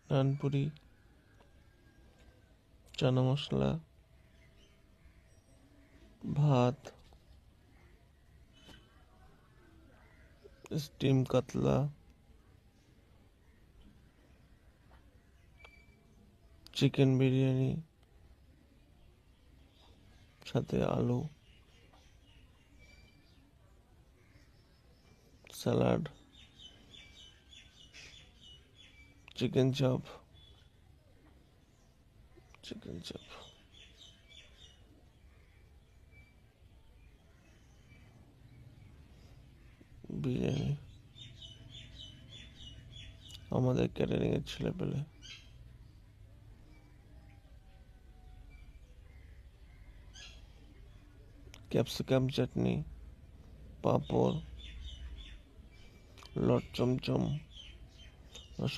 নানপুরি, চানা মশলা, ভাত, স্টিম কাতলা, চিকেন বিরিয়ানি, সাথে আলু, স্যালাড, চিকেন চাপ, বিরিয়ানি। আমাদের ক্যাটারিং এর ছেলে পেলে ক্যাপসিকাম চাটনি, পাঁপড়, লট চমচম, রসগোল্লা।